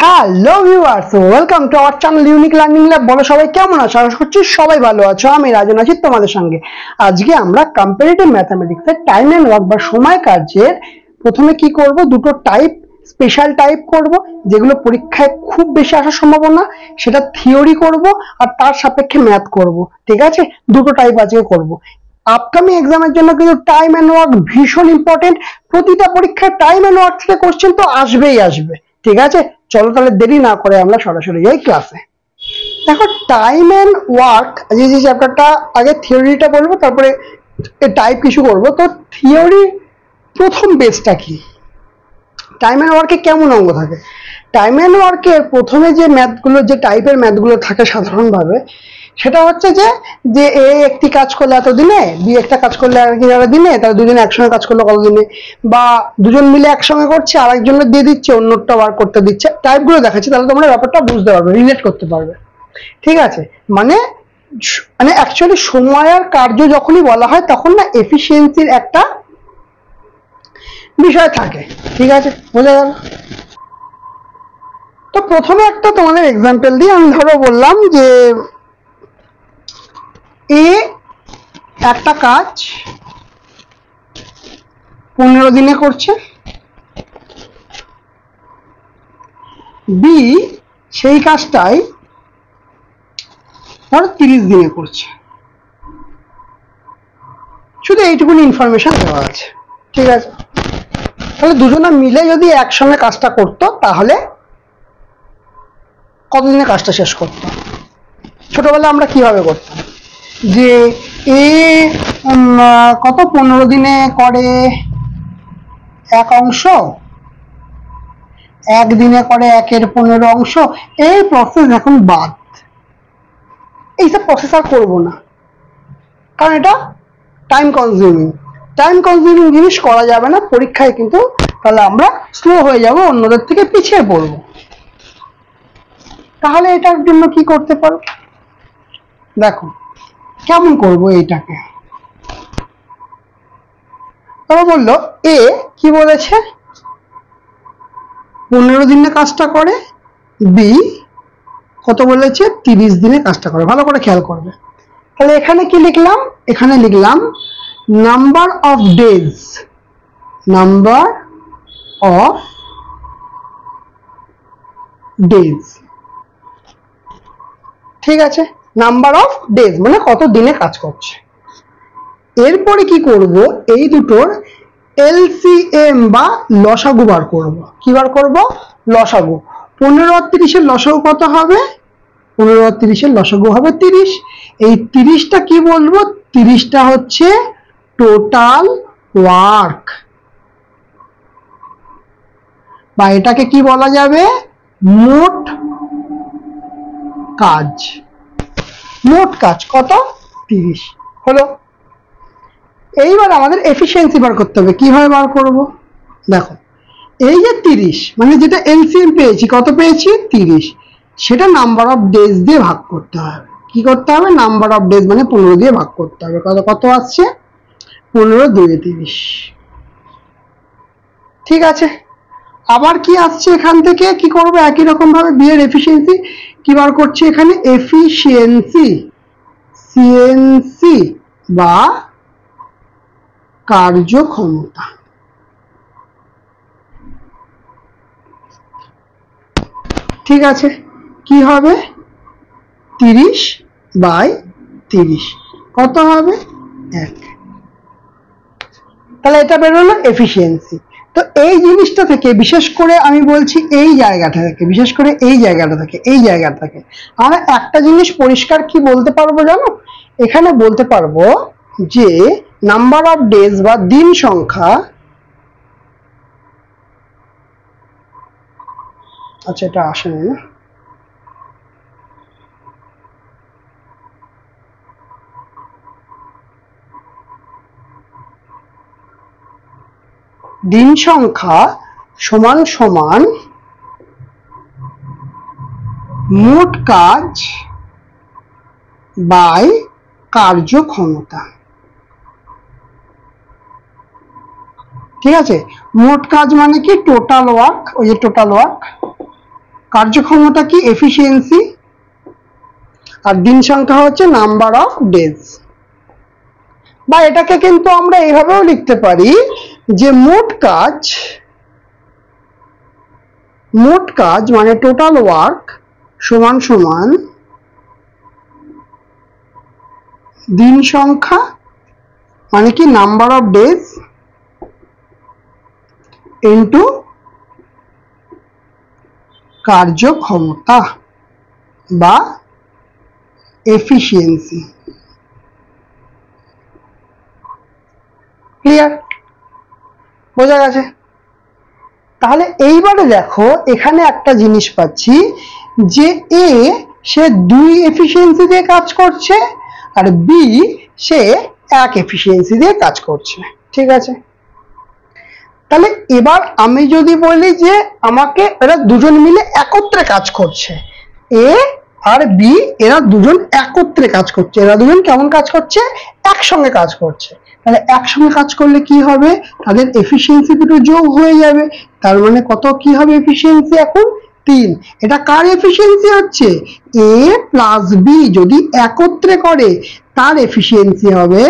Hello viewers, welcome to our channel unique learning lab. বলো সবাই কেমন আছো? আশা করছি সবাই ভালো আছো। আমি রাজন আছি তোমাদের সঙ্গে। আজকে আমরা কম্পারেটিভ ম্যাথামেটিক্সের টাইম এন্ড ওয়ার্ক বা সময় কার্যের প্রথমে কি করব, দুটো টাইপ, স্পেশাল টাইপ করব যেগুলো পরীক্ষায় খুব বেশি আসার সম্ভাবনা, সেটা থিওরি করব আর তার সাপেক্ষে ম্যাথ করব। ঠিক আছে, দুটো টাইপ আজকে করব। আপকামিং এক্সামের জন্য কিন্তু টাইম এন্ড ওয়ার্ক ভীষণ ইম্পর্টেন্ট। প্রতিটা পরীক্ষায় টাইম এন্ড ওয়ার্ক থেকে কোশ্চেন তো আসবেই আসবে। ঠিক আছে, চলো তাহলে দেরি না করে আমরা সরাসরি যাই ক্লাসে। দেখো, টাইম এন্ড ওয়ার্ক যে চ্যাপ্টারটা, আগে থিওরিটা বলবো, তারপরে টাইপ কিছু করবো। তো থিওরি প্রথম বেসটা কি, টাইম এন্ড ওয়ার্কে কেমন অঙ্ক থাকে। টাইম এন্ড ওয়ার্কের প্রথমে যে ম্যাথগুলো, যে টাইপের ম্যাথগুলো থাকে সাধারণভাবে, সেটা হচ্ছে যে এ একটি কাজ করলে এত দিনে, বি একটা কাজ করলে আর কি দিনে, তাহলে দুজনে একসঙ্গে কাজ করলে কত দিনে, বা দুজন মিলে একসঙ্গে করছে আর একজনের দিয়ে দিচ্ছে, অন্যটা ওয়ার্ক করতে দিচ্ছে। টাইপগুলো দেখাচ্ছি, তাহলে তোমরা ব্যাপারটা বুঝতে পারবে, রিলেট করতে পারবে। ঠিক আছে, মানে মানে অ্যাকচুয়ালি সময় আর কার্য যখনই বলা হয় তখন না এফিসিয়েন্সির একটা বিষয় থাকে। ঠিক আছে, বোঝা গেল? তো প্রথমে একটা তোমাদের এক্সাম্পল দিই। আমি ধরো বললাম যে এ একটা কাজ 15 দিনে করছে, বি সেই কাজটাই ধরো 30 দিনে করছে। শুধু এইটুকুনি ইনফরমেশন দেওয়া আছে। ঠিক আছে, তাহলে দুজনে মিলে যদি একসঙ্গে কাজটা করতো তাহলে কতদিনে কাজটা শেষ করতো? ছোটবেলা আমরা কিভাবে করতাম, যে এ কত 15 দিনে করে এক অংশ, একদিনে করে 1/15 অংশ। এই প্রসেস এখন বাদ, এইসব প্রসেস আর করবো না, কারণ এটা টাইম কনজিউমিং জিনিস করা যাবে না পরীক্ষায়, কিন্তু তাহলে আমরা স্লো হয়ে যাব, অন্যদের থেকে পিছিয়ে পড়বো। তাহলে এটার জন্য কি করতে পারো, দেখো কেমন করবো এইটাকে। তারা বললো এ কি বলেছে, 15 দিনে কাজটা করে, বি কত বলেছে, 30 দিনে কাজটা করে। ভালো করে খেয়াল করবে। তাহলে এখানে কি লিখলাম, এখানে লিখলাম number of days, number of days. ঠিক আছে, নাম্বার অফ ডেজ মানে কত দিনে কাজ করছে। এরপরে কি করব, এই দুটোর এলসিএম বা লসাগু বার করব। কি বার করব? লসাগু। 15 আর 30 এর লসাগু কত হবে? 15 আর 30 এর লসাগু হবে 30। এই 30টা কি বলবো, 30টা হচ্ছে টোটাল ওয়ার্ক, বা এটাকে কি বলা যাবে, মোট কাজ। মোট কাজ কত? 30 হলো। এইবার আমাদের এফিসিয়েন্সি বার করতে হবে। কিভাবে বার করব? দেখো, এই যে 30 মানে যেটা এলসিএম পেয়েছি, কত পেয়েছি? 30, সেটা নাম্বার অফ ডেজ দিয়ে ভাগ করতে হবে। কি করতে হবে? নাম্বার অফ ডেজ মানে 15 দিয়ে ভাগ করতে হবে। কত আসছে? 15 2 30। ঠিক আছে, আবার কি আসছে এখান থেকে? কি করবো, একই রকম ভাবে বি এর এফিসিয়েন্সি কি বার করছি, এখানে সিএনসি বা কার্যক্ষমতা। ঠিক আছে, কি হবে? 30/30 কত হবে? 1। তাহলে এটা বেরোলো এফিসিয়েন্সি। তো এই জিনিসটা থেকে, বিশেষ করে আমি বলছি এই জায়গাটা থেকে, বিশেষ করে এই জায়গাটা থেকে আমরা একটা জিনিস পরিষ্কার কি বলতে পারবো জানো, এখানে বলতে পারবো যে নাম্বার অফ ডেজ বা দিন সংখ্যা, আচ্ছা এটা আসেনি না, দিন সংখ্যা সমান সমান মোট কাজ বাই কার্যক্ষমতা। ঠিক আছে, মোট কাজ মানে কি? Total work. ওই যে টোটাল ওয়ার্ক, কার্যক্ষমতা কি? এফিসিয়েন্সি। আর দিন সংখ্যা হচ্ছে নাম্বার অফ ডেজ। বা এটাকে কিন্তু আমরা এইভাবেও লিখতে পারি যে মোট কাজ মানে টোটাল ওয়ার্ক সমান সমান দিন সংখ্যা মানে কি নাম্বার অফ ডেজ ইন্টু কার্যক্ষমতা বা এফিসিয়েন্সি। ক্লিয়ার? বোঝা গেছে? তাহলে এইবারে দেখো এখানে একটা জিনিস পাচ্ছি যে এ সে 2 এফিসিয়েন্সি দিয়ে কাজ করছে আর বি সে 1 এফিসিয়েন্সি দিয়ে কাজ করছে। ঠিক আছে, তাহলে এবার আমি যদি বলি যে আমাকে এরা দুজন মিলে একত্রে কাজ করছে, এ আর বি এরা দুজন একত্রে কাজ করছে, এরা দুজন কেমন কাজ করছে? একসঙ্গে কাজ করছে। তাহলে একসঙ্গে কাজ করলে কি হবে? তাদের এফিসিয়েন্সি দুটো যোগ হয়ে যাবে, তার মানে কত কি হবে এফিসিয়েন্সি এখন? 3। এটা কার এফিসিয়েন্সি হচ্ছে? এ প্লাস বি যদি একত্রে করে তার এফিসিয়েন্সি হবে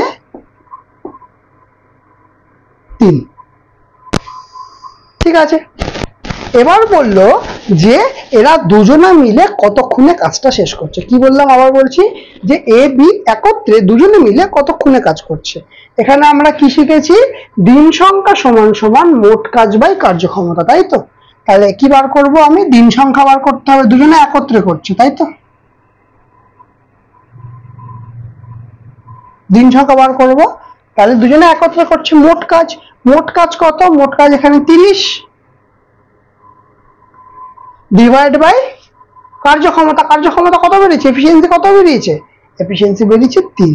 3। ঠিক আছে, এবার বললো যে এরা দুজনে মিলে কতক্ষণে কাজটা শেষ করছে। কি বললাম আবার বলছি, যে এ বি একত্রে দুজনে মিলে কতক্ষণে কাজ করছে। এখানে আমরা কি শিখেছি? দিন সংখ্যা সমান সমান মোট কাজ বাই কার্যক্ষমতা, তাই তো? তাহলে কি বার করব আমি? দিন সংখ্যা বার করতে হবে, দুজনে একত্রে করছে, তাই তো? দিন সংখ্যা বার করব, তাহলে দুজনে একত্রে করছে। মোট কাজ কত? মোট কাজ এখানে 30 ডিভাইড বাই কার্যক্ষমতা কত বেরিয়েছে? এফিসিয়েন্সি কত বেরিয়েছে? এফিসিয়েন্সি বেরিয়েছে 3।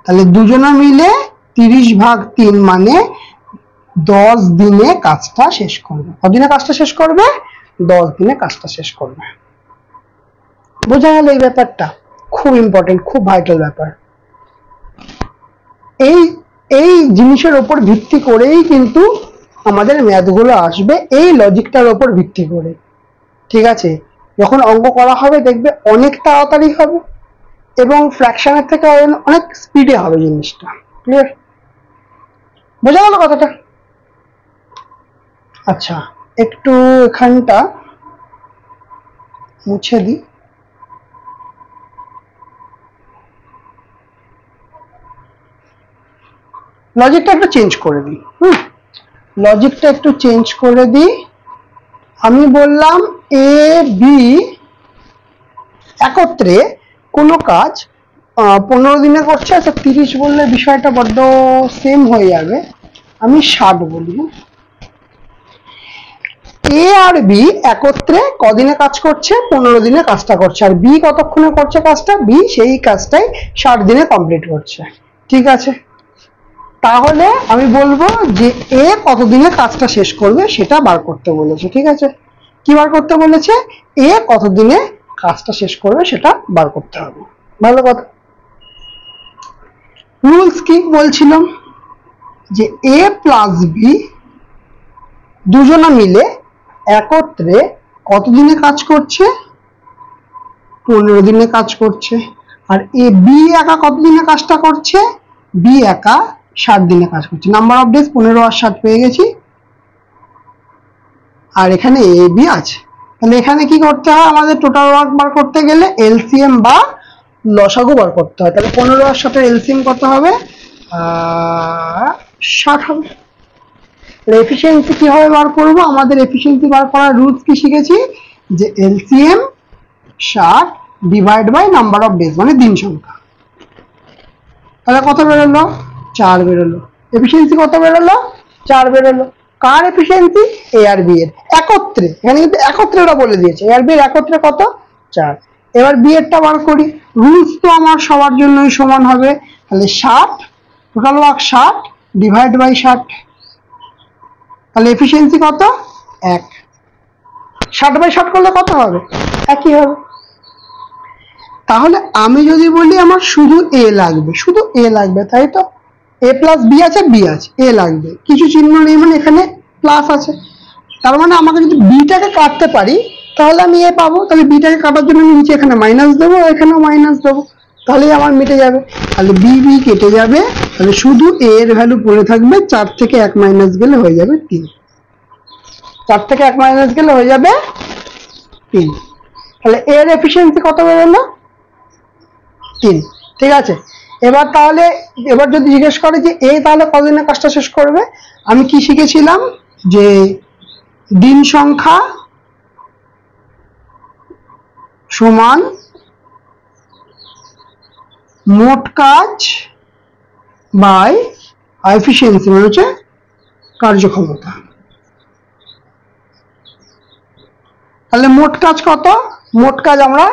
তাহলে দুজনে মিলে 30/3 মানে 10 দিনে কাজটা শেষ করবে। কদিনে কাজটা শেষ করবে? 10 দিনে কাজটা শেষ করবে। বোঝা গেল এই ব্যাপারটা? খুব ইম্পর্টেন্ট, খুব ভাইটাল ব্যাপার। এই জিনিসের উপর ভিত্তি করেই কিন্তু আমাদের ম্যাথগুলো আসবে, এই লজিকটার উপর ভিত্তি করে। ঠিক আছে, যখন অঙ্ক করা হবে দেখবে অনেক তাড়াতাড়ি হবে এবং ফ্র্যাকশনের থেকে অনেক স্পিডে হবে জিনিসটা। ক্লিয়ার? বোঝা গেল কথাটা? আচ্ছা, একটু এখানটা মুছে দিই। লজিকটা একটু চেঞ্জ করে দিই। লজিকটা একটু চেঞ্জ করে দিই। আমি বললাম এ বি একত্রে কোনো কাজ 15 দিনে করছে। আচ্ছা 30 বললে বিষয়টা বড্ড সেম হয়ে যাবে, আমি 60 বলি। এ আর বি একত্রে কদিনে কাজ করছে? 15 দিনে কাজটা করছে। আর বি কতক্ষণে করছে কাজটা? বি সেই কাজটাই 60 দিনে কমপ্লিট করছে। ঠিক আছে, তাহলে আমি বলবো যে এ কতদিনে কাজটা শেষ করবে সেটা বার করতে বলেছে। ঠিক আছে, কি বার করতে বলেছে? এ কতদিনে কাজটা শেষ করবে সেটা বার করতে হবে। ভালো কথা। রুলস কি বলছিলাম? যে এ প্লাস বি দুজনা মিলে একত্রে কতদিনে কাজ করছে? 15 দিনে কাজ করছে। আর এ বি একা কতদিনে কাজটা করছে? বি একা 60 দিনে কাজ করছে। নাম্বার অফ ডেজ 15 আর 60 পেয়ে গেছি। আর এখানে এ বি আছে। তাহলে এখানে কি করতে হয়? আমাদের টোটাল ওয়ার্ক বার করতে গেলে এলসিএম বা লসাগু বার করতে হয়। তাহলে 15 আর 60 এলসিএম কত হবে? 60 হবে। এফিসিয়েন্সি কিভাবে বার করবো? আমাদের এফিসিয়েন্সি বার করার রুলস কি শিখেছি? যে LCM 60 divide by number of days মানে দিন সংখ্যা। তাহলে কত বেরোলো? 4 বেরোলো। এফিসিয়েন্সি কত বেরোলো? 4 বেরোলো। কার এফিসিয়েন্সি? এ আর বি এর একত্রে। এখানে কিন্তু একত্রে ওরা বলে দিয়েছে, এ আর বি এর একত্রে কত? 4। এবার বি এরটা বার করি। রুলস তো আমার সবার জন্যই সমান হবে। তাহলে 60 টোটাল ওয়ার্ক 60 ডিভাইড বাই 60। তাহলে এফিসিয়েন্সি কত? 1। 60/60 করলে কত হবে? একই হবে। তাহলে আমি যদি বলি আমার শুধু এ লাগবে, শুধু এ লাগবে, তাই তো? এ প্লাস বি আছে, বি আছে, এ লাগবে, কিছু চিহ্ন নেই মানে এখানে প্লাস আছে। তার মানে আমাকে যদি বিটাকে কাটতে পারি তাহলে আমি এ পাবো। তাহলে বিটাকে কাটার জন্য আমি নিচে এখানে মাইনাস দেবো, এখানেও মাইনাস দেবো, তাহলেই আমার মিটে যাবে। তাহলে বি বি কেটে যাবে, তাহলে শুধু এ এর ভ্যালু পড়ে থাকবে, 4 থেকে 1 মাইনাস গেলে হয়ে যাবে 3। 4 থেকে 1 মাইনাস গেলে হয়ে যাবে 3। তাহলে এর এফিসিয়েন্সি কত বেরোলো? 3। ঠিক আছে, এবার তাহলে এবার যদি জিজ্ঞেস করে যে এ তাহলে কতদিনে কাজটা শেষ করবে, আমি কি শিখেছিলাম যে দিন সংখ্যা সমান মোট কাজ বাই এফিসিয়েন্সি, মানে হচ্ছে কার্যক্ষমতা। তাহলে মোট কাজ কত? মোট কাজ আমরা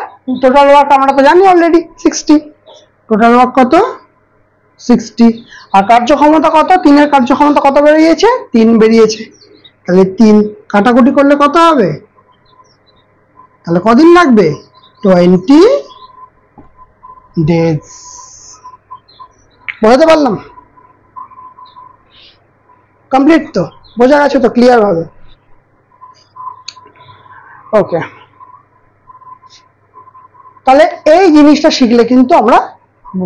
টোটাল ওয়ার্ক আমরা তো জানি অলরেডি 60। টোটাল ওয়ার্ক কত? 60। আর কার্যক্ষমতা কত? 3 এর কার্যক্ষমতা কত বেরিয়েছে? 3 বেরিয়েছে। তাহলে 3 কাটাকুটি করলে কত হবে? তাহলে কদিন লাগবে? 20 ডেজ। বোঝাতে পারলাম? কমপ্লিট তো? বোঝা গেছে তো ক্লিয়ার ভাবে? ওকে, তাহলে এই জিনিসটা শিখলে কিন্তু আমরা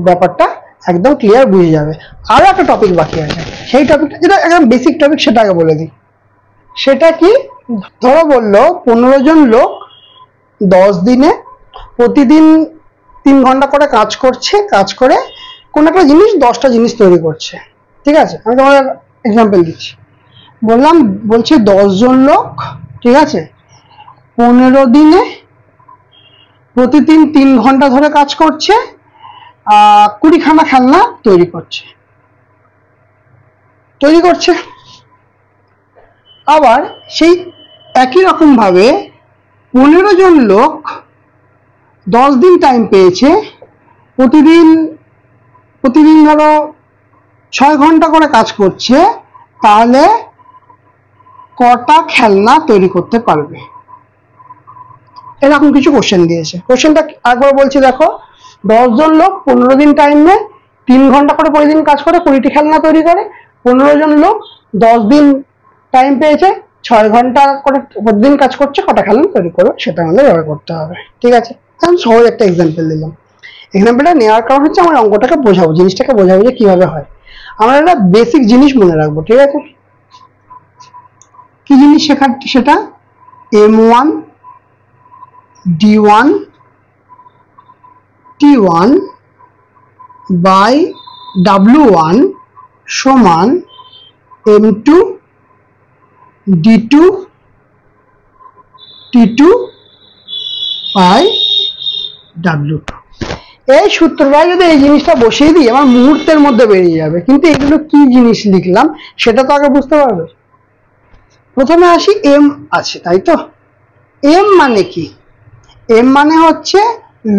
ব্যাপারটা একদম ক্লিয়ার বুঝে যাবে। আরো একটা টপিক বাকি আছে, সেই টপিকটা যেটা একদম বেসিক টপিক সেটা আগে বলে দিই। সেটা কি? ধরো বললো 15 জন লোক 10 দিনে প্রতিদিন 3 ঘন্টা করে কাজ করছে, কাজ করে কোন একটা জিনিস 10টা জিনিস তৈরি করছে। ঠিক আছে, আমি তোমাদের এক্সাম্পল দিচ্ছি। বলছি 10 জন লোক, ঠিক আছে, 15 দিনে প্রতিদিন 3 ঘন্টা ধরে কাজ করছে, 20খানা খেলনা তৈরি করছে। আবার সেই একই রকম ভাবে 15 জন লোক 10 দিন টাইম পেয়েছে, প্রতিদিন ধরো 6 ঘন্টা করে কাজ করছে, তাহলে কটা খেলনা তৈরি করতে পারবে? এরকম কিছু কোশ্চেন দিয়েছে। কোশ্চেনটা একবার বলছি দেখো, 10 জন লোক 15 দিন টাইমে 3 ঘন্টা করে প্রতিদিন কাজ করে 20টি খেলনা তৈরি করে। 15 জন লোক 10 দিন টাইম পেয়েছে, 6 ঘন্টা করে প্রতিদিন কাজ করছে, কটা খেলনা তৈরি করবে সেটা আমাদের ব্যবহার করতে হবে। ঠিক আছে, আমি সহজ একটা এক্সাম্পল দিলাম। এক্সাম্পলটা নেওয়ার কারণ হচ্ছে আমার অঙ্কটাকে বোঝাবো, জিনিসটাকে বোঝাবো যে কিভাবে হয়। আমরা একটা বেসিক জিনিস মনে রাখবো। ঠিক আছে, কি জিনিস শেখার? সেটা M1 D1 T1 by W1 সমান M2 D2 T2 by W2। এই সূত্রটাই যদি এই জিনিসটা বসিয়ে দিই আমার মুহূর্তের মধ্যে বেরিয়ে যাবে। কিন্তু এগুলো কি জিনিস লিখলাম সেটা তো আগে বুঝতে পারবে। প্রথমে আসি, এম আছে তাই তো। এম মানে কি? এম মানে হচ্ছে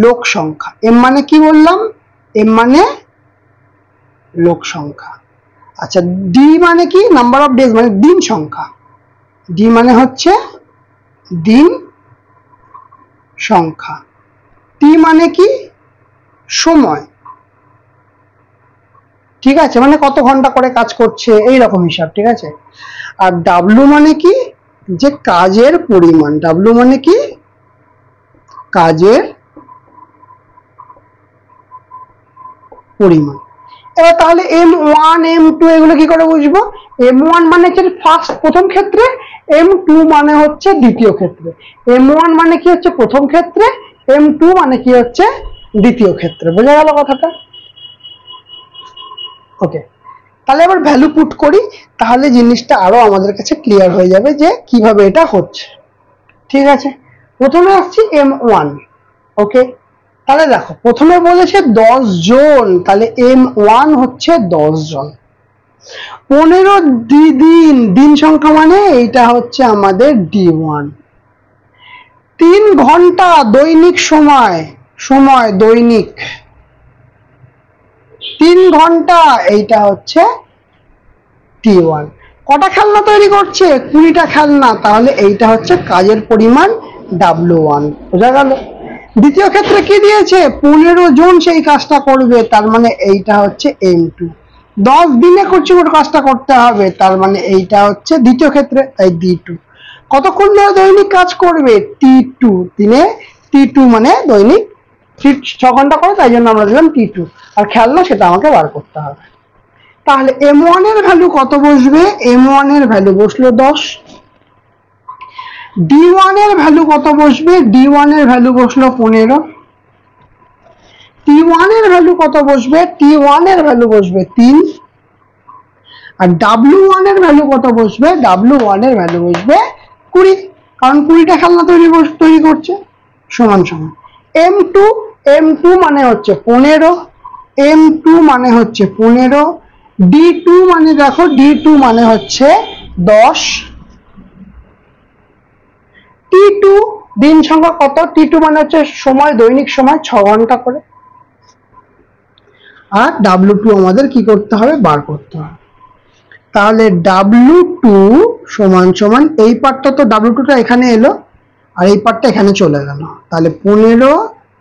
লোক সংখ্যা। এম মানে কি বললাম? এম মানে লোক সংখ্যা। আচ্ছা, ডি মানে কি? নাম্বার অফ ডেজ, মানে দিন সংখ্যা। ডি মানে হচ্ছে দিন সংখ্যা। টি মানে কি? সময়। ঠিক আছে, মানে কত ঘন্টা করে কাজ করছে এই রকম হিসাব। ঠিক আছে, আর ডাব্লু মানে কি? যে কাজের পরিমাণ। ডাব্লু মানে কি? কাজের পরিমাণ। এবার তাহলে M1 M2 এগুলো কি করে বুঝবো? M1 মানে হচ্ছে প্রথম ক্ষেত্রে, M2 মানে হচ্ছে দ্বিতীয় ক্ষেত্রে। M1 মানে কি হচ্ছে প্রথম ক্ষেত্রে, M2 মানে কি হচ্ছে দ্বিতীয় ক্ষেত্রে। বোঝা গেল কথাটা? ওকে, তাহলে এবার ভ্যালু পুট করি, তাহলে জিনিসটা আরো আমাদের কাছে ক্লিয়ার হয়ে যাবে যে কিভাবে এটা হচ্ছে। ঠিক আছে, প্রথমে আসছি M1। ওকে, তাহলে দেখো প্রথমে বলেছে 10 জন, তাহলে M1 হচ্ছে 10 জন। 15 দিন, দিন সংখ্যা মানে এইটা হচ্ছে আমাদের D1। 3 ঘন্টা দৈনিক সময় দৈনিক 3 ঘন্টা, এইটা হচ্ছে T1। কটা খেলনা তৈরি করছে? 20টা খেলনা, তাহলে এইটা হচ্ছে কাজের পরিমাণ W1। বোঝা গেল? দ্বিতীয় ক্ষেত্রে কি দিয়েছে? 15 জন সেই কাজটা করবে, তার মানে এইটা হচ্ছে M2। 10 দিনে কাজটা করতে হবে, তার মানে এইটা হচ্ছে দ্বিতীয় ক্ষেত্রে, তাই D2। কতক্ষণ ধরে দৈনিক কাজ করবে? T2, দিনে T2 মানে দৈনিক 6 ঘন্টা করে, তাই জন্য আমরা দিলাম T2। আর খেয়াল না, সেটা আমাকে বার করতে হবে। তাহলে M1 এর ভ্যালু কত বসবে? M1 এর ভ্যালু বসলো 10। D1 এর ভ্যালু কত বসবে? D1 এর ভ্যালু বসলো 15। T1 এর ভ্যালু কত বসবে? T1 এর ভ্যালু বসবে 3। আর W1 এর ভ্যালু কত বসবে? W1 এর ভ্যালু বসবে 20, কারণ 20টা খেলনা তৈরি করছে। সমান সমান M2 মানে হচ্ছে 15, M2 মানে হচ্ছে 15, D2 মানে দেখো, D2 মানে হচ্ছে 10, T2 দিন সংখ্যা কত? T2 মানে হচ্ছে সময়, দৈনিক সময় 6 ঘন্টা করে। আর W2 আমাদের কি করতে হবে? বার করতে হবে। তাহলে W2 সমান সমান, এই পার্টটা তো W2টা এখানে এলো আর এই পার্টটা এখানে চলে গেল, তাহলে 15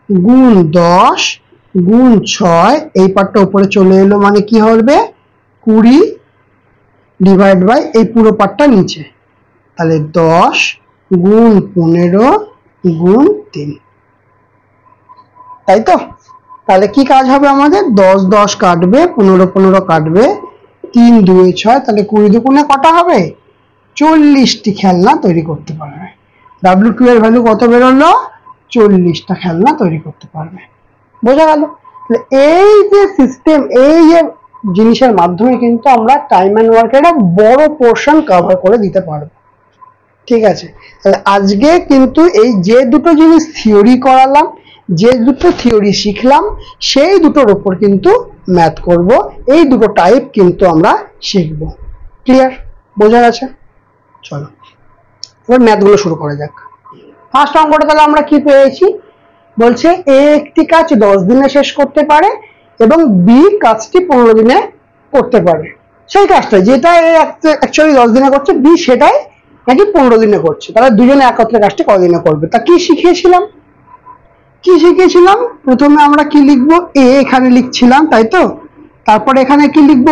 গুণ 10 গুণ 6, এই পার্টটা উপরে চলে এলো, মানে কি হবে? 20 ডিভাইড বাই এই পুরো পার্টটা নিচে, তাহলে 10 গুণ 15 গুণ 3, তাই তো? তাহলে কি কাজ হবে আমাদের? 10 10 কাটবে, 15 15 কাটবে, 3 2 6, তাহলে 20 দুগুণে কটা হবে? 40টি খেলনা তৈরি করতে পারবে। W2 এর ভ্যালু কত বেরোলো? 40টা খেলনা তৈরি করতে পারবে। বোঝা গেল? এই যে সিস্টেম, এই যে জিনিসের মাধ্যমে কিন্তু আমরা টাইম অ্যান্ড ওয়ার্কের একটা বড় পোর্শন কভার করে দিতে পারবো। ঠিক আছে, তাহলে আজকে কিন্তু এই যে দুটো জিনিস থিওরি করালাম, যে দুটো থিওরি শিখলাম, সেই দুটোর উপর কিন্তু ম্যাথ করব। এই দুটো টাইপ কিন্তু আমরা শিখবো। ক্লিয়ার? বোঝা গেছে? চলো এবার ম্যাথগুলো শুরু করা যাক। ফার্স্ট অঙ্কটা তাহলে আমরা কি পেয়েছি? বলছে এ একটি কাজ 10 দিনে শেষ করতে পারে এবং বি কাজটি 15 দিনে করতে পারে। সেই কাজটা যেটা এ অ্যাকচুয়ালি 10 দিনে করছে, বি সেটাই নাকি 15 দিনে করছে। তাহলে দুজনে একত্রে কাজটি কদিনে করবে? তা কি শিখিয়েছিলাম? প্রথমে আমরা কি লিখবো? এ এখানে লিখছিলাম, তাই তো? তারপরে এখানে কি লিখবো?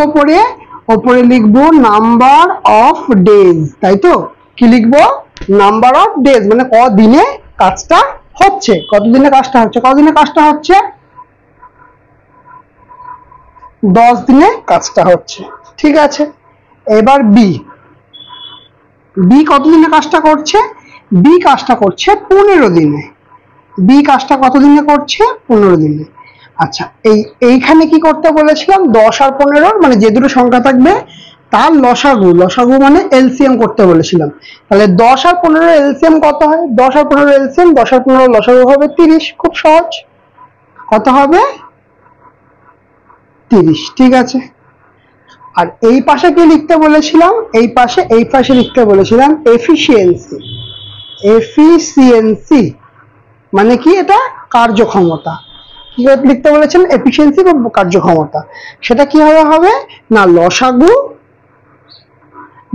ওপরে লিখবো নাম্বার অফ ডেজ, তাই তো? কি লিখবো? নাম্বার অফ ডেজ, মানে কদিনে কাজটা হচ্ছে, কতদিনে কাজটা হচ্ছে, কদিনে কাজটা হচ্ছে? 10 দিনে কাজটা হচ্ছে। ঠিক আছে, এবার বি কতদিনে কাজটা করছে? বি কাজটা করছে 15 দিনে। বি কাজটা কতদিনে করছে? 15 দিনে। আচ্ছা, এইখানে কি করতে বলেছিলাম? 10 আর 15, মানে যে দুটো সংখ্যা থাকবে তার লসাগু মানে এলসিএম করতে বলেছিলাম। তাহলে 10 আর 15 এলসিএম কত হয়? 10 আর 15 এলসিএম, 10 আর 15 লসাগু হবে 30। খুব সহজ। কত হবে? 30। ঠিক আছে, আর এই পাশে কি লিখতে বলেছিলাম? এই পাশে লিখতে বলেছিলাম এফিসিয়েন্সি, মানে কি? এটা কার্যক্ষমতা। কি লিখতে বলেছেন? এফিসিয়েন্সি বা কার্যক্ষমতা। সেটা কিভাবে হবে? না, লসাগু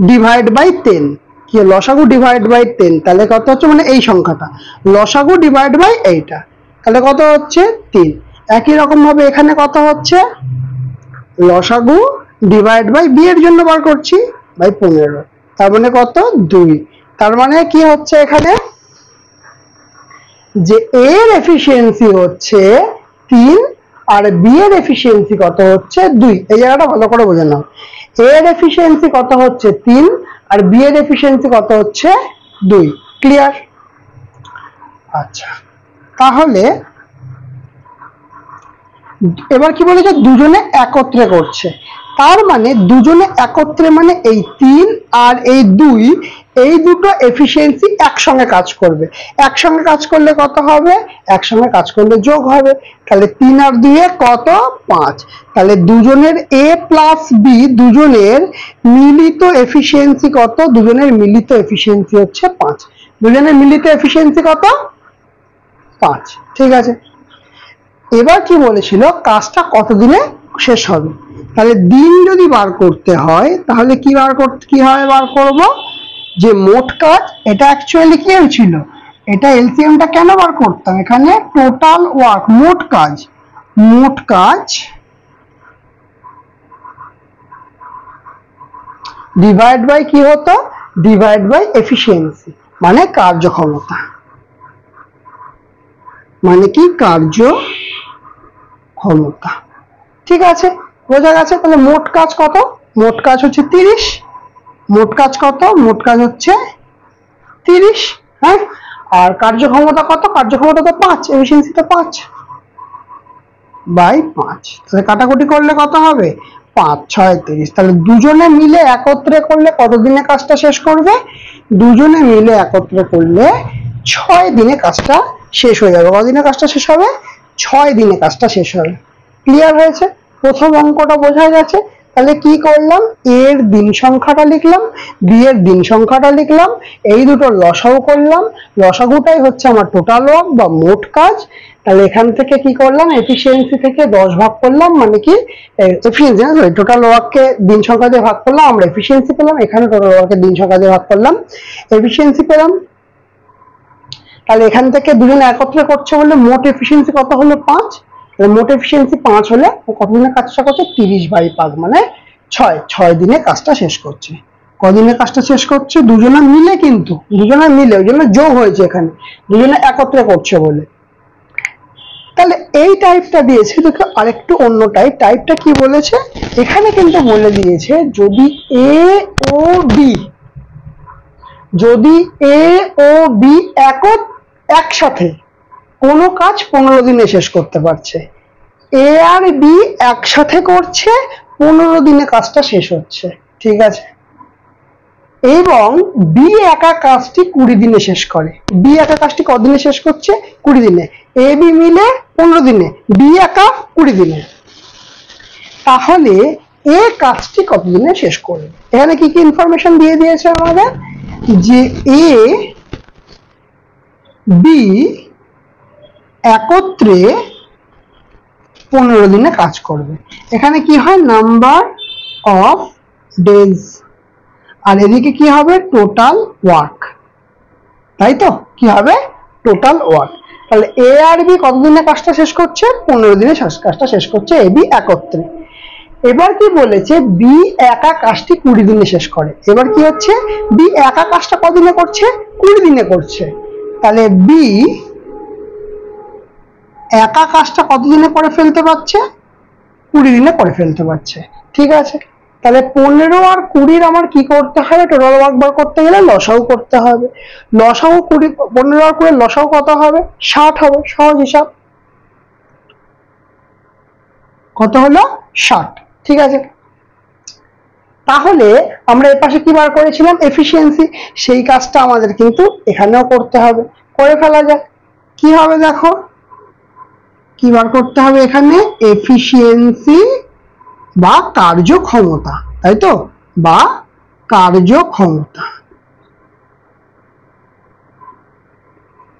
ডিভাইড বাই 10। কি লসাগু ডিভাইড বাই 10, তাহলে কত হচ্ছে? মানে এই সংখ্যাটা লসাগু ডিভাইড বাই এইটা, তাহলে কত হচ্ছে? 3। একই রকম ভাবে এখানে কত হচ্ছে? লসাগু ডিভাইড বাই বি এর জন্য বার করছি বাই 15, তার মানে কত? 2। তার মানে কি হচ্ছে এখানে? যে এর এফিসিয়েন্সি হচ্ছে 3 আর বি এর এফিসিয়েন্সি কত হচ্ছে? 2। এই জায়গাটা ভালো করে বোঝা নাও। এর এফিসিয়েন্সি কত হচ্ছে? 3 আর বি এর এফিসিয়েন্সি কত হচ্ছে? 2। ক্লিয়ার? আচ্ছা, তাহলে এবার কি বলেছে? দুজনে একত্রে করছে, তার মানে দুজনে একত্রে মানে এই 3 আর এই 2, এই দুটো এফিসিয়েন্সি একসঙ্গে কাজ করবে। একসঙ্গে কাজ করলে কত হবে? একসঙ্গে কাজ করলে যোগ হবে। তাহলে 3 আর 2 এ কত? 5। তাহলে দুজনের এ প্লাস বি, দুজনের মিলিত এফিসিয়েন্সি কত? দুজনের মিলিত এফিসিয়েন্সি হচ্ছে 5। দুজনের মিলিত এফিসিয়েন্সি কত? 5। ঠিক আছে, এবার কি বলেছিল? কাজটা কতদিনে শেষ হবে। তাহলে দিন যদি বার করতে হয়, তাহলে কিভাবে বার করব? যে মোট কাজ, এটা অ্যাকচুয়ালি কি হয়েছিল? এটা এলসিএমটা কেন বার করতাম? এখানে টোটাল ওয়ার্ক, মোট কাজ ডিভাইড বাই কি হতো? ডিভাইড বাই এফিসিয়েন্সি মানে কার্যক্ষমতা, মানে কি কার্যক্ষমতা। ঠিক আছে, বোঝা গেছে। তাহলে মোট কাজ কত? মোট কাজ হচ্ছে 30। মোট কাজ কত? মোট কাজ হচ্ছে 30। হ্যাঁ, আর কার্যক্ষমতা কত? কার্যক্ষমতা তো 5, এফিসিয়েন্সি তো 5 বাই 5। তাহলে কাটাকুটি করলে কত হবে? 5 6 30। তাহলে দুজনে মিলে একত্রে করলে কত দিনে কাজটা শেষ করবে? দুজনে মিলে একত্রে করলে 6 দিনে কাজটা শেষ হয়ে যাবে। কদিনে কাজটা শেষ হবে? 6 দিনে কাজটা শেষ হবে। ক্লিয়ার হয়েছে? প্রথম অঙ্কটা বোঝা গেছে। তাহলে কি করলাম? এর দিন সংখ্যাটা লিখলাম, বি এর দিন সংখ্যাটা লিখলাম, এই দুটো লসাগু করলাম। লসাগুটাই হচ্ছে আমার টোটাল ওয়ার্ক বা মোট কাজ। তাহলে এখান থেকে কি করলাম? এফিসিয়েন্সি থেকে 10 ভাগ করলাম, মানে কি এফিসিয়েন্সি টোটাল ওয়ার্ককে দিন সংখ্যা দিয়ে ভাগ করলাম, আমরা এফিসিয়েন্সি পেলাম। এখানে টোটাল ওয়ার্কের দিন সংখ্যা দিয়ে ভাগ করলাম, এফিসিয়েন্সি পেলাম। তাহলে এখান থেকে দুজনে একত্রে করছে বলে মোট এফিসিয়েন্সি কত হলো? 5। মোট এফিসিয়েন্সি 5 হলে কতদিনে কাজটা করছে? 30/5 মানে 6 দিনে কাজটা শেষ করছে। কদিনে কাজটা শেষ করছে? দুজনে মিলে, কিন্তু দুজনে মিলে, ওই জন্য যোগ হয়েছে এখানে, দুজনে একত্রে করছে বলে। তাহলে এই টাইপটা দিয়েছে। দেখো আরেকটু অন্য টাইপটা কি বলেছে এখানে কিন্তু বলে দিয়েছে, যদি এ ও বি, যদি এ ও বি একসাথে কোনো কাজ 15 দিনে শেষ করতে পারছে, এ আর বি একসাথে করছে, 15 দিনে কাজটা শেষ হচ্ছে। ঠিক আছে, এবং বি একা কাজটি 20 দিনে শেষ করে। বি একা কাজটি কদিনে শেষ করছে? 20 দিনে। এ বি মিলে 15 দিনে, বি একা 20 দিনে। তাহলে এ কাজটি কতদিনে শেষ করবে? এখানে কি কি ইনফরমেশন দিয়ে দিয়েছে আমাদের, যে এ বি একত্রে 15 দিনে কাজ করবে। এখানে কি হয়? নাম্বার অফ ডেজ, আর এদিকে কি হবে? Total work. তাই তো, কি হবে? Total work. তাহলে এ আর বি কতদিনে কাজটা শেষ করছে? 15 দিনে কাজটা শেষ করছে এ বি একত্রে। এবার কি বলেছে? বি একা কাজটি 20 দিনে শেষ করে। এবার কি হচ্ছে? বি একা কাজটা কদিনে করছে? 20 দিনে করছে। তাহলে বি একা কাজটা কতদিনে করে ফেলতে পারছে? 20 দিনে করে ফেলতে পারছে। ঠিক আছে, তাহলে 15 আর 20 আমার কি করতে হবে? টোটাল ওয়ার্ক বার করতে গেলে লসাগু করতে হবে। লসাগু 15 আর 20 লসাগু কত হবে? 60 হবে। সহজ হিসাব। কত হলো? 60। ঠিক আছে, তাহলে আমরা এর পাশে কি বার করেছিলাম? এফিসিয়েন্সি। সেই কাজটা আমাদের কিন্তু এখানেও করতে হবে। করে ফেলা যাক। কি হবে দেখো, কি বার করতে হবে এখানে? এফিসিয়েন্সি বা কার্যক্ষমতা, তাই তো, বা কার্যক্ষমতা।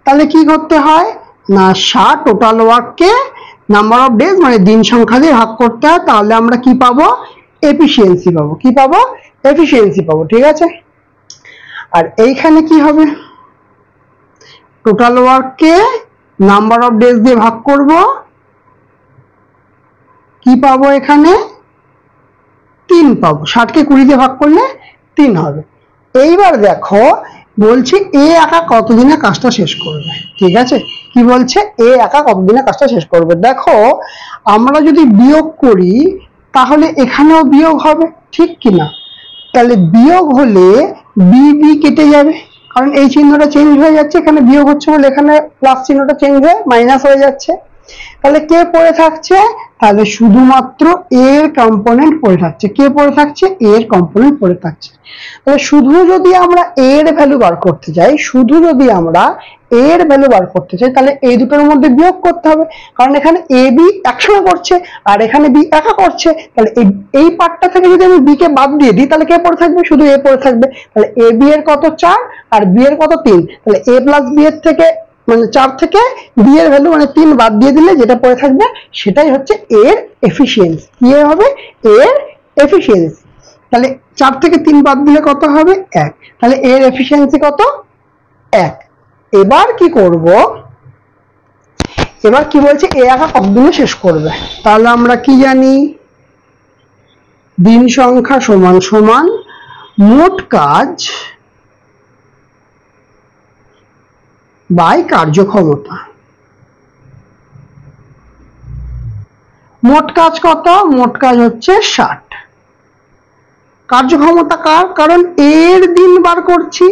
তাহলে কি করতে হয় না, 60 টোটাল ওয়ার্ককে নাম্বার অফ ডেজ মানে দিন সংখ্যা দিয়ে ভাগ করতে হয়। তাহলে আমরা কি পাবো? এফিসিয়েন্সি পাবো। কি পাবো? এফিসিয়েন্সি পাবো। ঠিক আছে, আর এইখানে কি হবে? টোটাল ওয়ার্ককে নাম্বার অফ ডেজ দিয়ে ভাগ করব, কি পাবো? এখানে 3 পাবো। 60কে 20 দিয়ে ভাগ করলে 3 হবে। এইবার দেখো বলছে এ একা কতদিনে কাজটা শেষ করবে। ঠিক আছে, কি বলছে? এ একা কতদিনে কাজটা শেষ করবে। দেখো আমরা যদি বিয়োগ করি তাহলে এখানেও বিয়োগ হবে, ঠিক কিনা? তাহলে বিয়োগ হলে বি বি কেটে যাবে, কারণ এই চিহ্নটা চেঞ্জ হয়ে যাচ্ছে, এখানে বিয়োগ হচ্ছে বলে এখানে প্লাস চিহ্নটা চেঞ্জ হয়ে মাইনাস হয়ে যাচ্ছে। তাহলে কে পড়ে থাকছে? তাহলে শুধুমাত্র এর কম্পোনেন্ট পড়ে থাকছে। কে পড়ে থাকছে? এর কম্পোনেন্ট পড়ে থাকছে। তাহলে শুধু যদি আমরা এর ভ্যালু বার করতে চাই, শুধু যদি আমরা এর ভ্যালু বার করতে চাই, তাহলে এই দুটোর মধ্যে বিয়োগ করতে হবে, কারণ এখানে এ বি একসঙ্গে করছে আর এখানে বি একা করছে। তাহলে এই পার্টটা থেকে যদি আমি বি কে বাদ দিয়ে দিই তাহলে কে পড়ে থাকবে? শুধু এ পড়ে থাকবে। তাহলে এ বি এর কত? 4 আর বি এর কত? 3। তাহলে এ প্লাস বি এর থেকে মানে 4 থেকে বি এর ভ্যালু মানে 3 বাদ দিয়ে দিলে যেটা পড়ে থাকবে সেটাই হচ্ছে এর এফিসিয়েন্সি। কি হবে? এর এফিসিয়েন্সি। তাহলে 4 থেকে 3 বাদ দিলে কত হবে? 1। তাহলে এর এফিসিয়েন্সি কত? 1। এবার কি করব? এবার কি বলছে? এ একা কতদিনে শেষ করবে। তাহলে আমরা কি জানি? দিন সংখ্যা সমান সমান মোট কাজ বাই কার্যক্ষমতা। মোট কাজ কত? মোট কাজ হচ্ছে 60। কার্যক্ষমতা কার? কারণ এর দিন বার করছি,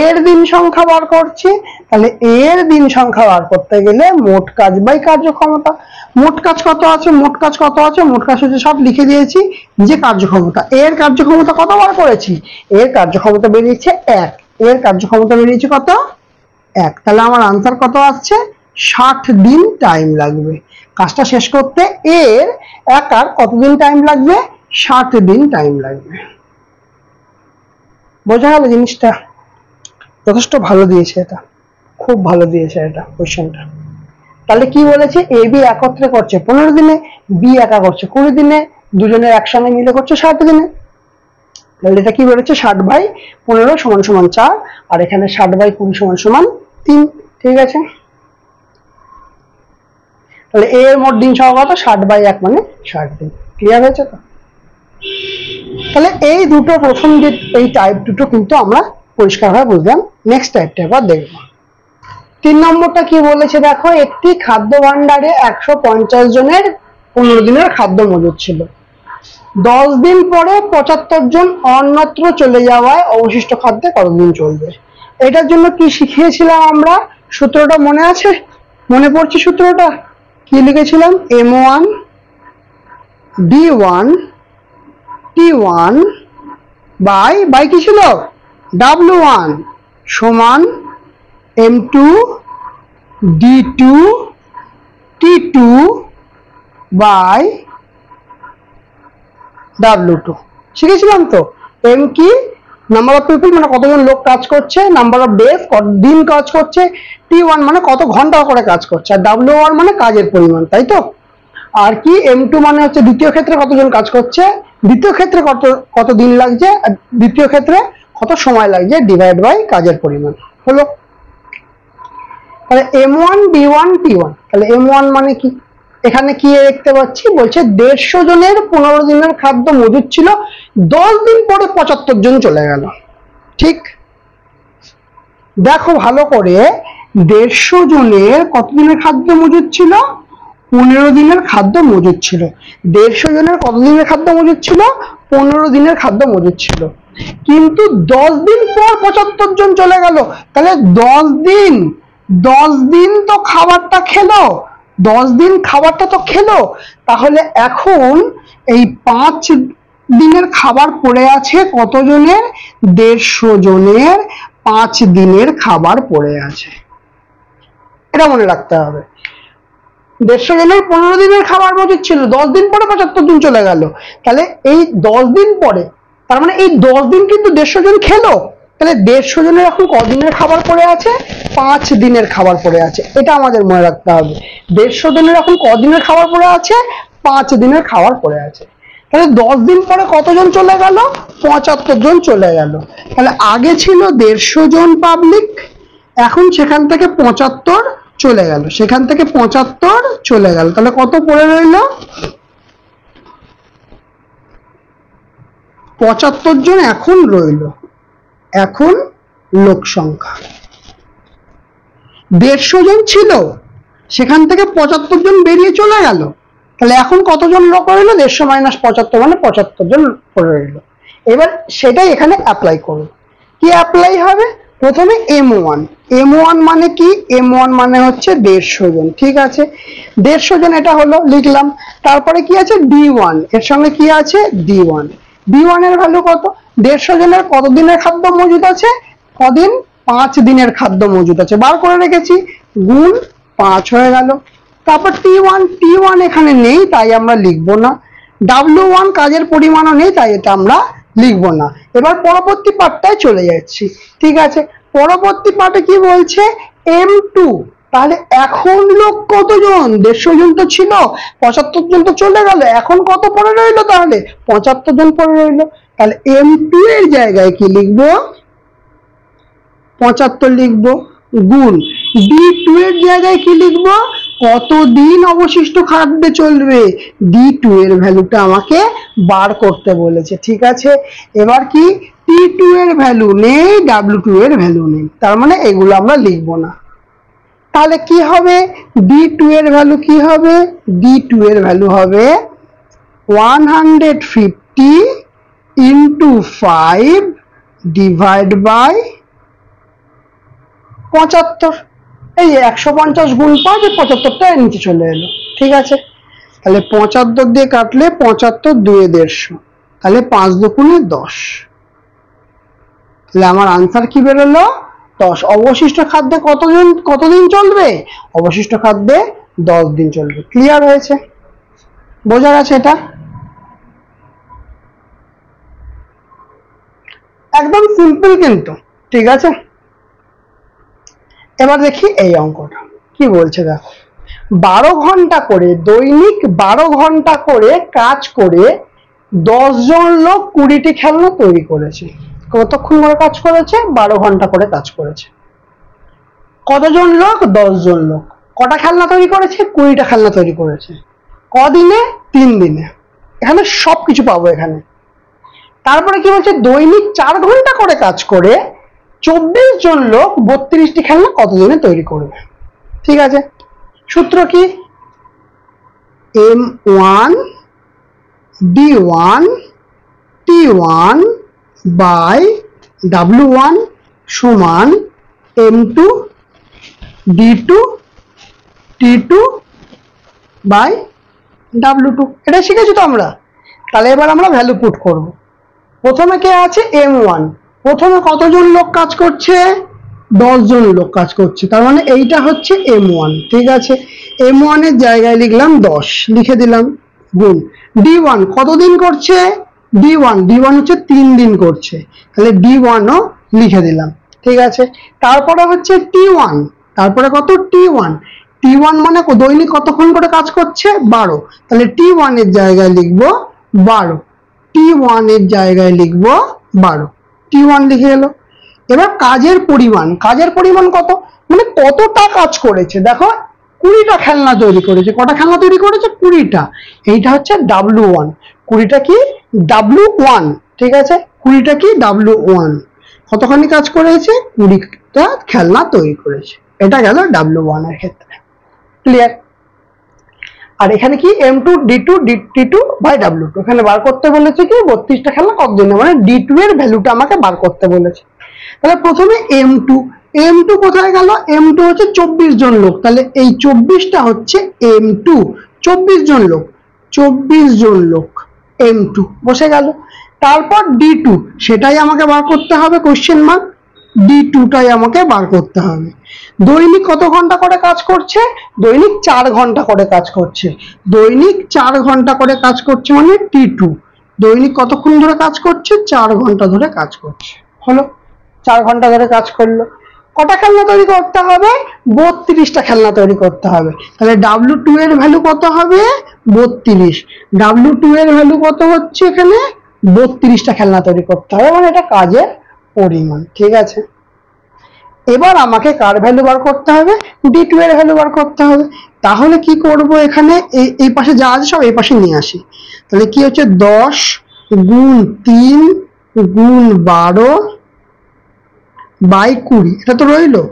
এর দিন সংখ্যা বার করছি, তাহলে এর দিন সংখ্যা বার করতে গেলে মোট কাজ বাই কার্যক্ষমতা। মোট কাজ কত আছে? মোট কাজ কত আছে? মোট কাজ হচ্ছে সব লিখে দিয়েছি, যে কার্যক্ষমতা, এর কার্যক্ষমতা কত বার করেছি? এর কার্যক্ষমতা বেরিয়েছে 1, এর কার্যক্ষমতা বেরিয়েছে কত? 1। তাহলে আমার আনসার কত আসছে? 60 দিন টাইম লাগবে কাজটা শেষ করতে। এর একার কতদিন টাইম লাগবে? 60 দিন টাইম লাগবে। বোঝা গেল জিনিসটা? যথেষ্ট ভালো দিয়েছে, এটা খুব ভালো দিয়েছে এটা কোশ্চেনটা। তাহলে কি বলেছে? এ বি একত্রে করছে 15 দিনে, বি একা করছে 20 দিনে, দুজনের একসঙ্গে মিলে করছে 60 দিনে। তাহলে এটা কি বলেছে? 60/15 = 4, আর এখানে 60/20 = 3। ঠিক আছে, তাহলে এর মোট দিন সংখ্যা কত? 60/1 মানে 60 দিন। ক্লিয়ার হয়েছে তো? তাহলে এই দুটো প্রথম যে এই টাইপ দুটো কিন্তু আমরা পরিষ্কারভাবে বুঝলাম। নেক্সট টাইপটা এবার দেখবো। 3 নম্বরটা কি বলেছে দেখো, একটি খাদ্য ভান্ডারে 150 জনের 15 দিনের খাদ্য মজুদ ছিল। 10 দিন পরে 75 জন অন্যত্র চলে যাওয়ায় অবশিষ্ট খাদ্যে কতদিন চলবে? এটার জন্য কি শিখিয়েছিলাম আমরা? সূত্রটা মনে আছে? মনে পড়ছে সূত্রটা? কি লিখেছিলাম? M1 D1 T1 বাই কি ছিল? W1 সমান M2 D2 T2 by W2 শিখেছিলাম তো। M কি? নাম্বার অফ পিপল মানে কতজন লোক কাজ করছে, নাম্বার অফ ডেজ কত দিন কাজ করছে, T1 মানে কত ঘন্টা করে কাজ করছে, আর W1 মানে কাজের পরিমাণ, তাই তো? আর কি M2 মানে হচ্ছে দ্বিতীয় ক্ষেত্রে কতজন কাজ করছে, দ্বিতীয় ক্ষেত্রে কত দিন লাগছে, আর দ্বিতীয় ক্ষেত্রে কত সময় লাগছে, ডিভাইড বাই কাজের পরিমাণ। হলো। তাহলে M1 D1 T1, তাহলে M1 মানে কি? এখানে কি দেখতে পাচ্ছি? বলছে 150 জনের 15 দিনের খাদ্য মজুদ ছিল, 10 দিন পরে 75 জন চলে গেল। ঠিক, দেখো ভালো করে, 150 জনের কত দিনের খাদ্য মজুদ ছিল? 15 দিনের খাদ্য মজুদ ছিল। 150 জনের কত দিনের খাদ্য মজুদ ছিল? 15 দিনের খাদ্য মজুদ ছিল, কিন্তু 10 দিন পর 75 জন চলে গেল। তাহলে 10 দিন তো খাবারটা খেলো, 10 দিন খাবারটা তো খেলো, তাহলে এখন এই 5 দিনের খাবার পড়ে আছে কতজনের? 150 জনের 5 দিনের খাবার পড়ে আছে। এটা মনে রাখতে হবে। 150 জনের 15 দিনের খাবার মজুদ ছিল, 10 দিন পরে 75 জন চলে গেল। তাহলে এই 10 দিন পরে, তার মানে এই 10 দিন কিন্তু 150 জন খেলো, তাহলে 150 জনের এখন কদিনের খাবার পড়ে আছে? 5 দিনের খাবার পড়ে আছে। এটা আমাদের মনে রাখতে হবে। 150 জনের এখন কদিনের খাবার পড়ে আছে? 5 দিনের খাবার পড়ে আছে। তাহলে 10 দিন পরে কতজন চলে গেল? 75 জন চলে গেল। তাহলে আগে ছিল 150 জন পাবলিক, এখন সেখান থেকে 75 চলে গেল, সেখান থেকে 75 চলে গেল, তাহলে কত পড়ে রইল? 75 জন এখন রইল। এখন লোক সংখ্যা 150 জন ছিল, সেখান থেকে 75 জন বেরিয়ে চলে গেল, তাহলে এখন কতজন লোক রইল? 150 - 75 মানে 75 জন পড়ে রইল। এবার সেটাই এখানে অ্যাপ্লাই করুন। কি অ্যাপ্লাই হবে? প্রথমে M1 মানে কি? M1 মানে হচ্ছে 150 জন। ঠিক আছে, 150 জন এটা হলো, লিখলাম। তারপরে কি আছে? D1, এর সঙ্গে কি আছে? D1 এর ভ্যালু কত? 150 জনের কত দিনের খাদ্য মজুদ আছে? কদিন? 5 দিনের খাদ্য মজুদ আছে, বার করে রেখেছি, গুণ 5 হয়ে গেল। তারপর T1 এখানে নেই, তাই আমরা লিখবো না। W1 কাজের পরিমাণও নেই, তাই এটা আমরা লিখবো না। এবার পরবর্তী পার্টটায় চলে যাচ্ছি। ঠিক আছে, পরবর্তী পার্টে কি বলছে? M2, তাহলে এখন লোক কতজন? 150 জন তো ছিল, 75 জন তো চলে গেল, এখন কত পড়ে রইল? তাহলে 75 জন পড়ে রইল। তাহলে M2 এর জায়গায় কি লিখবো? 75 লিখবো, গুণ D2 এর জায়গায় কি লিখবো? কতদিন অবশিষ্ট খাদ্যে চলবে? D2 এর ভ্যালুটা আমাকে বার করতে বলেছে। ঠিক আছে, এবার কি? T2 এর ভ্যালু নেই, W2 এর ভ্যালু নেই, তার মানে এগুলো আমরা লিখবো না। তাহলে কি হবে, D2 এর ভ্যালু কি হবে, D2 এর ভ্যালু হবে 150 ইন্টু 5 ডিভাইড বাই 75। এই 150 গুণ 5, 75টা নিচে চলে এলো। ঠিক আছে, তাহলে 75 দিয়ে কাটলে 75 2 150, তাহলে 5 দুগুণে 10। তাহলে আমার আনসার কি বেরোলো, 10। অবশিষ্ট খাদ্যে কতদিন চলবে, অবশিষ্ট খাদ্যে 10 দিন চলবে। ক্লিয়ার হয়েছে, বোঝা গেছে এটা? একদম সিম্পল কিন্তু। ঠিক আছে, এবার দেখি এই অঙ্কটা কি বলছে। দেখো, 12 ঘন্টা করে দৈনিক 12 ঘন্টা করে কাজ করে 10 জন লোক 20টি খেলনা তৈরি করেছে। কতক্ষণ করে কাজ করেছে, 12 ঘন্টা করে কাজ করেছে। কতজন লোক, 10 জন লোক। কটা খেলনা তৈরি করেছে, 20টা খেলনা তৈরি করেছে। কদিনে, 3 দিনে। এখানে সবকিছু পাবো এখানে। তারপরে কি বলছে, দৈনিক 4 ঘন্টা করে কাজ করে 24 জন লোক 32টি খেলনা কতদিনে তৈরি করবে। ঠিক আছে, সূত্র কি, M1 D1 T1 by W1 সমান M2 D2 T2 by W2। এটা শিখেছি তো আমরা। তাহলে এবার আমরা ভ্যালু পুট করব। প্রথমে কে আছে, M1। প্রথমে কতজন লোক কাজ করছে, 10 জন লোক কাজ করছে, তার মানে এইটা হচ্ছে M1। ঠিক আছে, M1 এর জায়গায় লিখলাম 10, লিখে দিলাম, গুণ D1 কতদিন করছে, D1 হচ্ছে 3 দিন করছে, তাহলে D1 ও লিখে দিলাম। ঠিক আছে, তারপরে হচ্ছে T1, তারপরে কত, T1 মানে দৈনিক কতক্ষণ করে কাজ করছে, 12, তাহলে T1 এর জায়গায় লিখবো 12, T1 এর জায়গায় লিখবো 12, T1 লিখে এলো। এবার কাজের পরিমাণ কত, মানে কতটা কাজ করেছে। দেখো, 20টা খেলনা তৈরি করেছে। কটা খেলনা তৈরি করেছে, 20টা। এইটা হচ্ছে W1, 20টা কি, W1। ঠিক আছে, 20টা কি, W1। কতখানি কাজ করেছে, 20টা খেলনা তৈরি করেছে। এটা গেল W1 এর ক্ষেত্রে। ক্লিয়ার? আর এখানে কি, M2 D2 T2 by W2। এখানে বার করতে বলেছে কি, 32টা খেলনা কতদিনে, মানে D2 এর ভ্যালুটা আমাকে বার করতে বলেছে। তাহলে প্রথমে M2 কোথায় গেল, M2 হচ্ছে 24 জন লোক, তাহলে এই 24টা হচ্ছে M2, 24 জন লোক M2 বসে গেল। তারপর D2, সেটাই আমাকে বার করতে হবে, কোশ্চেন মার্ক, D2টাই আমাকে বার করতে হবে। দৈনিক কত ঘন্টা করে কাজ করছে, দৈনিক 4 ঘন্টা করে কাজ করছে। দৈনিক 4 ঘন্টা করে কাজ করছে মানে T2 দৈনিক কতক্ষণ ধরে কাজ করছে, 4 ঘন্টা ধরে কাজ করছে। হলো, 4 ঘন্টা ধরে কাজ করলো। কটা খেলনা তৈরি করতে হবে, 32টা খেলনা তৈরি করতে হবে। তাহলে W2 এর ভ্যালু কত হবে, 32। W2 এর ভ্যালু কত হচ্ছে, এখানে 32টা খেলনা তৈরি করতে হবে, মানে এটা কাজের পরিমাণ। ঠিক আছে, এবার আমাকে কার ভ্যালু বার করতে হবে, D2 এর ভ্যালু বার করতে হবে। তাহলে কি করব, এখানে এই পাশে যা আছে সব এই পাশে নিয়ে আসি। তাহলে কি হচ্ছে, 10 গুণ 3 গুণ 12 বাই 20, এটা তো রইলো।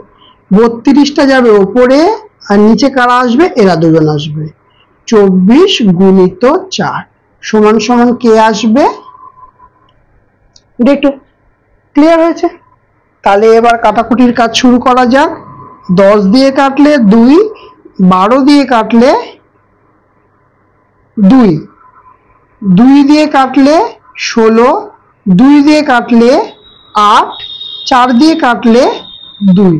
32টা যাবে ওপরে, আর নিচে কারা আসবে, এরা দুজন আসবে। 24 গুণিত 4 সমান সমান কে আসবে, D2। ক্লিয়ার হয়েছে? তাহলে এবার কাটাকুটির কাজ শুরু করা যাক। 10 দিয়ে কাটলে 2, 12 দিয়ে কাটলে 2, 2 দিয়ে কাটলে 16, 2 দিয়ে কাটলে 8, 4 দিয়ে কাটলে 2।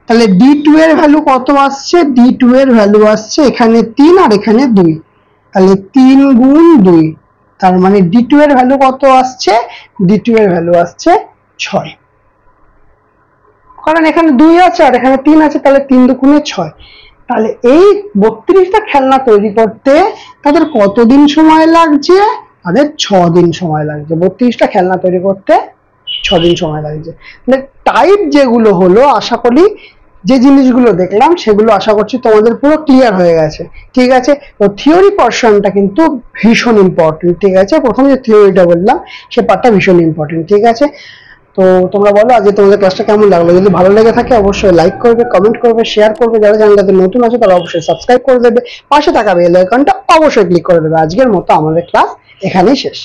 তাহলে D2 এর ভ্যালু কত আসছে, D2 এর ভ্যালু আসছে এখানে 3 আর এখানে 2, তাহলে 3 গুণ 2, তার মানে D2 এর ভ্যালু কত আসছে, D2 এর ভ্যালু আসছে 6। কারণ এখানে 2 আছে আর এখানে 3 আছে, তাহলে 3 দুগুণে 6। তাহলে এই 32টা খেলনা তৈরি করতে তাদের কতদিন সময় লাগছে, তাদের 6 দিন সময় লাগছে। 32টা খেলনা তৈরি করতে 6 দিন সময় লাগছে। মানে টাইপ যেগুলো হলো, আশা করি যে জিনিসগুলো দেখলাম সেগুলো আশা করছি তোমাদের পুরো ক্লিয়ার হয়ে গেছে। ঠিক আছে, তো থিওরি পোরশনটা কিন্তু ভীষণ ইম্পর্টেন্ট। ঠিক আছে, প্রথমে যে থিওরিটা বললাম সে পার্টটা ভীষণ ইম্পর্টেন্ট। ঠিক আছে, তো তোমরা বলো আজকে তোমাদের ক্লাসটা কেমন লাগলো। যদি ভালো লেগে থাকে অবশ্যই লাইক করবে, কমেন্ট করবে, শেয়ার করবে। যারা চ্যানেলটাতে নতুন আছে তারা অবশ্যই সাবস্ক্রাইব করে দেবে, পাশে থাকা বেল আইকনটা অবশ্যই ক্লিক করে দেবে। আজকের মতো আমাদের ক্লাস এখানেই শেষ।